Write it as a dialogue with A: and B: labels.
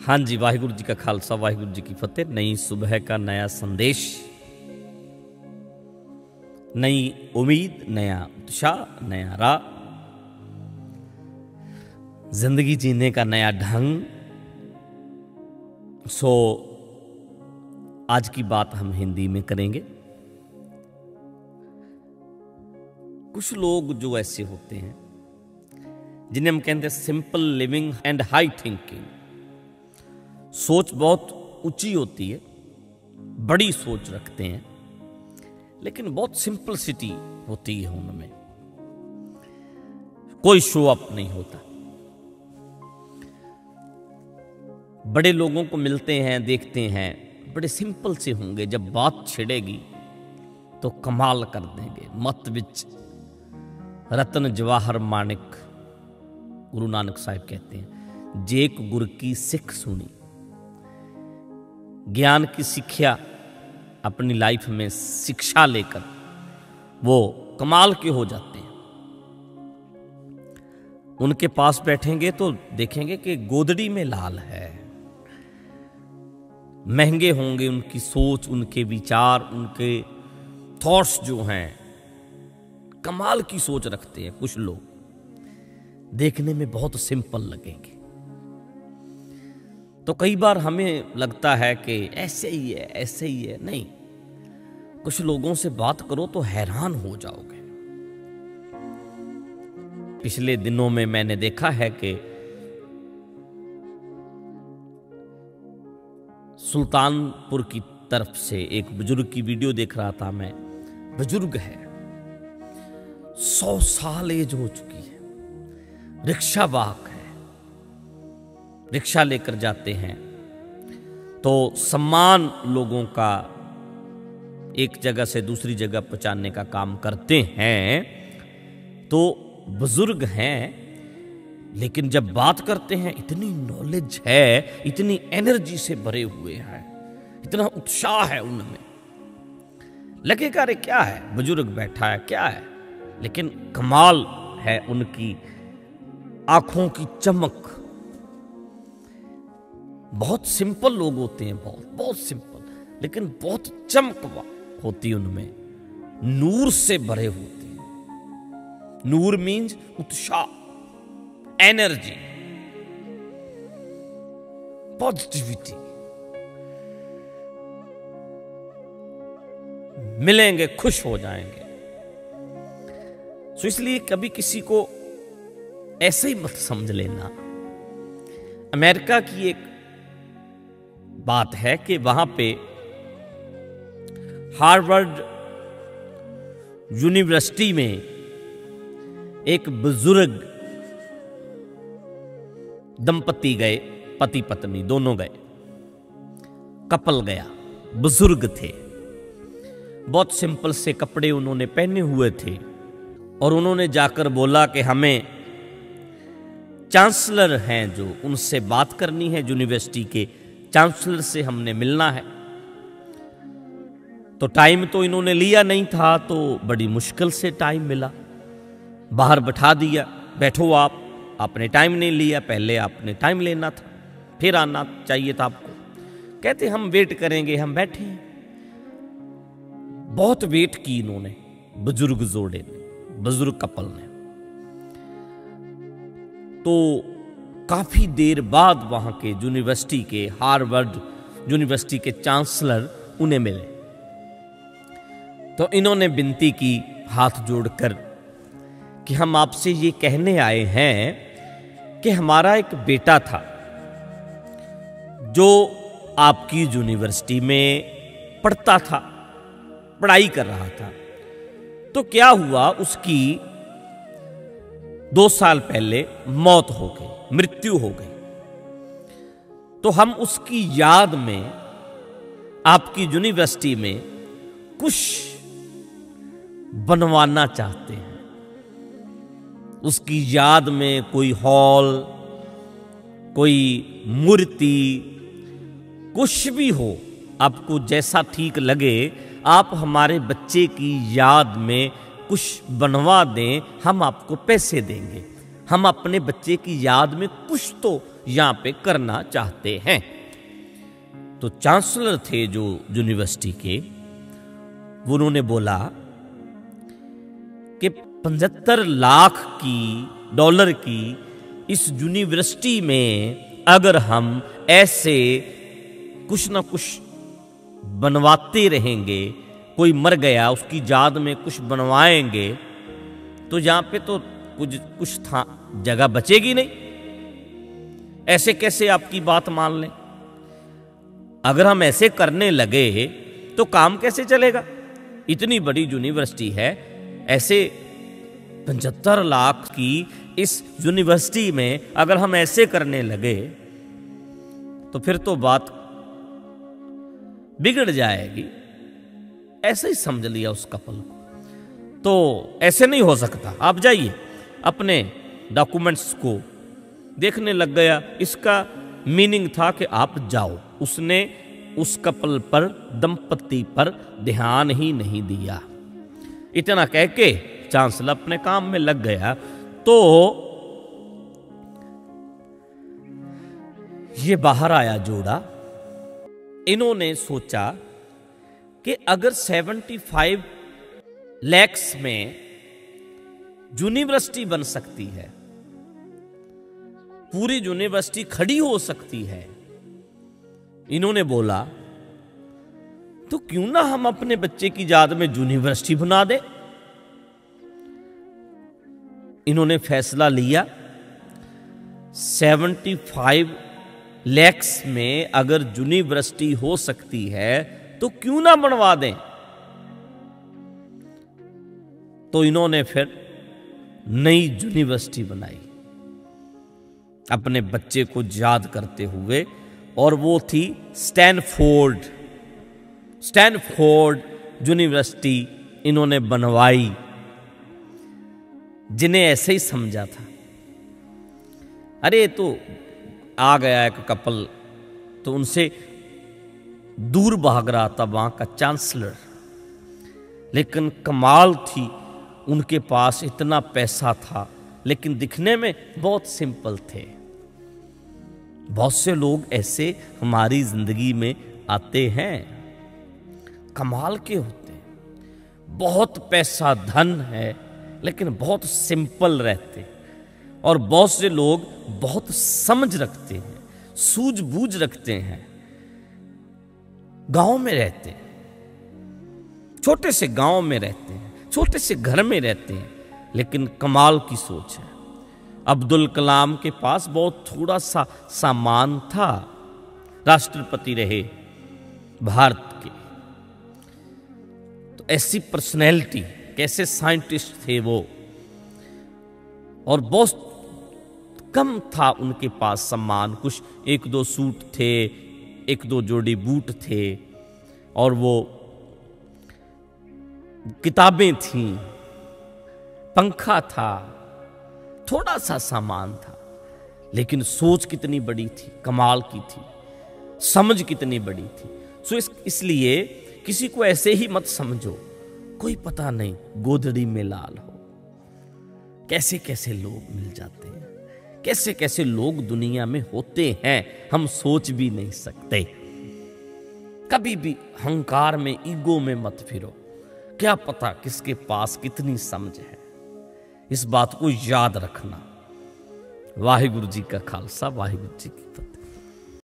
A: हाँ जी, वाहिगुरु जी का खालसा वाहिगुरु जी की फतेह। नई सुबह का नया संदेश, नई उम्मीद, नया उत्साह, नया राह, जिंदगी जीने का नया ढंग। सो आज की बात हम हिंदी में करेंगे। कुछ लोग जो ऐसे होते हैं जिन्हें हम कहते हैं simple living and high thinking. सोच बहुत ऊंची होती है, बड़ी सोच रखते हैं, लेकिन बहुत सिंपलिसिटी होती है उनमें, कोई शो अप नहीं होता। बड़े लोगों को मिलते हैं, देखते हैं, बड़े सिंपल से होंगे, जब बात छिड़ेगी तो कमाल कर देंगे। मत विच रतन जवाहर माणिक, गुरु नानक साहिब कहते हैं, जेक गुर की सिख सुनी। ज्ञान की शिक्षा अपनी लाइफ में शिक्षा लेकर वो कमाल के हो जाते हैं। उनके पास बैठेंगे तो देखेंगे कि गोदड़ी में लाल है। महंगे होंगे उनकी सोच, उनके विचार, उनके थॉट्स जो हैं, कमाल की सोच रखते हैं। कुछ लोग देखने में बहुत सिंपल लगेंगे, तो कई बार हमें लगता है कि ऐसे ही है, ऐसे ही है। नहीं, कुछ लोगों से बात करो तो हैरान हो जाओगे। पिछले दिनों में मैंने देखा है कि सुल्तानपुर की तरफ से एक बुजुर्ग की वीडियो देख रहा था मैं। बुजुर्ग है, 100 साल एज हो चुकी है, रिक्शा वाहक है, रिक्शा लेकर जाते हैं तो सम्मान लोगों का एक जगह से दूसरी जगह पहुंचाने का काम करते हैं। तो बुजुर्ग हैं, लेकिन जब बात करते हैं इतनी नॉलेज है, इतनी एनर्जी से भरे हुए हैं, इतना उत्साह है उनमें। लगेगा अरे क्या है, बुजुर्ग बैठा है, क्या है, लेकिन कमाल है उनकी आंखों की चमक। बहुत सिंपल लोग होते हैं, बहुत बहुत सिंपल, लेकिन बहुत चमक होती है उनमें, नूर से भरे होते हैं। नूर मीन्स उत्साह, एनर्जी, पॉजिटिविटी। मिलेंगे खुश हो जाएंगे। सो इसलिए कभी किसी को ऐसे ही मत समझ लेना। अमेरिका की एक बात है कि वहां पे हार्वर्ड यूनिवर्सिटी में एक बुजुर्ग दंपति गए, पति पत्नी दोनों गए, कपल गया, बुजुर्ग थे, बहुत सिंपल से कपड़े उन्होंने पहने हुए थे, और उन्होंने जाकर बोला कि हमें चांसलर हैं जो, उनसे बात करनी है, यूनिवर्सिटी के चांसलर से हमने मिलना है। तो टाइम तो इन्होंने लिया नहीं था, तो बड़ी मुश्किल से टाइम मिला, बाहर बैठा दिया, बैठो आप, आपने टाइम नहीं लिया, पहले आपने टाइम लेना था, फिर आना चाहिए था आपको। कहते हम वेट करेंगे, हम बैठे हैं। बहुत वेट की इन्होंने, बुजुर्ग जोड़े ने, बुजुर्ग कपल ने। तो काफी देर बाद वहां के यूनिवर्सिटी के, हार्वर्ड यूनिवर्सिटी के चांसलर उन्हें मिले। तो इन्होंने विनती की हाथ जोड़कर कि हम आपसे ये कहने आए हैं कि हमारा एक बेटा था जो आपकी यूनिवर्सिटी में पढ़ता था, पढ़ाई कर रहा था। तो क्या हुआ, उसकी 2 साल पहले मौत हो गई, मृत्यु हो गई। तो हम उसकी याद में आपकी यूनिवर्सिटी में कुछ बनवाना चाहते हैं। उसकी याद में कोई हॉल, कोई मूर्ति, कुछ भी हो, आपको जैसा ठीक लगे, आप हमारे बच्चे की याद में कुछ बनवा दें, हम आपको पैसे देंगे। हम अपने बच्चे की याद में कुछ तो यहां पे करना चाहते हैं। तो चांसलर थे जो यूनिवर्सिटी के, उन्होंने बोला कि 75 लाख की डॉलर की इस यूनिवर्सिटी में अगर हम ऐसे कुछ ना कुछ बनवाते रहेंगे, कोई मर गया उसकी याद में कुछ बनवाएंगे, तो यहां पे तो कुछ था जगह बचेगी नहीं। ऐसे कैसे आपकी बात मान लें? अगर हम ऐसे करने लगे तो काम कैसे चलेगा? इतनी बड़ी यूनिवर्सिटी है, ऐसे 75 लाख की इस यूनिवर्सिटी में अगर हम ऐसे करने लगे तो फिर तो बात बिगड़ जाएगी। ऐसे ही समझ लिया उस कपल को। तो ऐसे नहीं हो सकता, आप जाइए, अपने डॉक्यूमेंट्स को देखने लग गया। इसका मीनिंग था कि आप जाओ। उसने उस कपल पर, दंपति पर ध्यान ही नहीं दिया। इतना कह के चांसलर अपने काम में लग गया। तो ये बाहर आया जोड़ा। इन्होंने सोचा कि अगर 75 लाख में यूनिवर्सिटी बन सकती है, पूरी यूनिवर्सिटी खड़ी हो सकती है, इन्होंने बोला तो क्यों ना हम अपने बच्चे की याद में यूनिवर्सिटी बना दें। इन्होंने फैसला लिया 75 लाख में अगर यूनिवर्सिटी हो सकती है तो क्यों ना बनवा दें। तो इन्होंने फिर नई यूनिवर्सिटी बनाई अपने बच्चे को याद करते हुए, और वो थी स्टैनफोर्ड यूनिवर्सिटी इन्होंने बनवाई। जिन्हें ऐसे ही समझा था, अरे तो आ गया एक कपल, तो उनसे दूर भाग रहा था वहां का चांसलर। लेकिन कमाल थी, उनके पास इतना पैसा था लेकिन दिखने में बहुत सिंपल थे। बहुत से लोग ऐसे हमारी जिंदगी में आते हैं, कमाल के होते हैं, बहुत पैसा धन है लेकिन बहुत सिंपल रहते हैं। और बहुत से लोग बहुत समझ रखते हैं, सूझबूझ रखते हैं, गांव में रहते हैं, छोटे से गांव में रहते हैं, छोटे से घर में रहते हैं, लेकिन कमाल की सोच है। अब्दुल कलाम के पास बहुत थोड़ा सा सामान था, राष्ट्रपति रहे भारत के। तो ऐसी पर्सनैलिटी, कैसे साइंटिस्ट थे वो, और बहुत कम था उनके पास सामान, कुछ 1-2 सूट थे, 1-2 जोड़ी बूट थे, और वो किताबें थीं, पंखा था, थोड़ा सा सामान था, लेकिन सोच कितनी बड़ी थी, कमाल की थी, समझ कितनी बड़ी थी। सो इसलिए किसी को ऐसे ही मत समझो, कोई पता नहीं गोदड़ी में लाल हो। कैसे कैसे लोग मिल जाते हैं, कैसे कैसे लोग दुनिया में होते हैं, हम सोच भी नहीं सकते। कभी भी अहंकार में, ईगो में मत फिरो, क्या पता किसके पास कितनी समझ है। इस बात को याद रखना। वाहिगुरु जी का खालसा, वाहिगुरु जी की फतेह।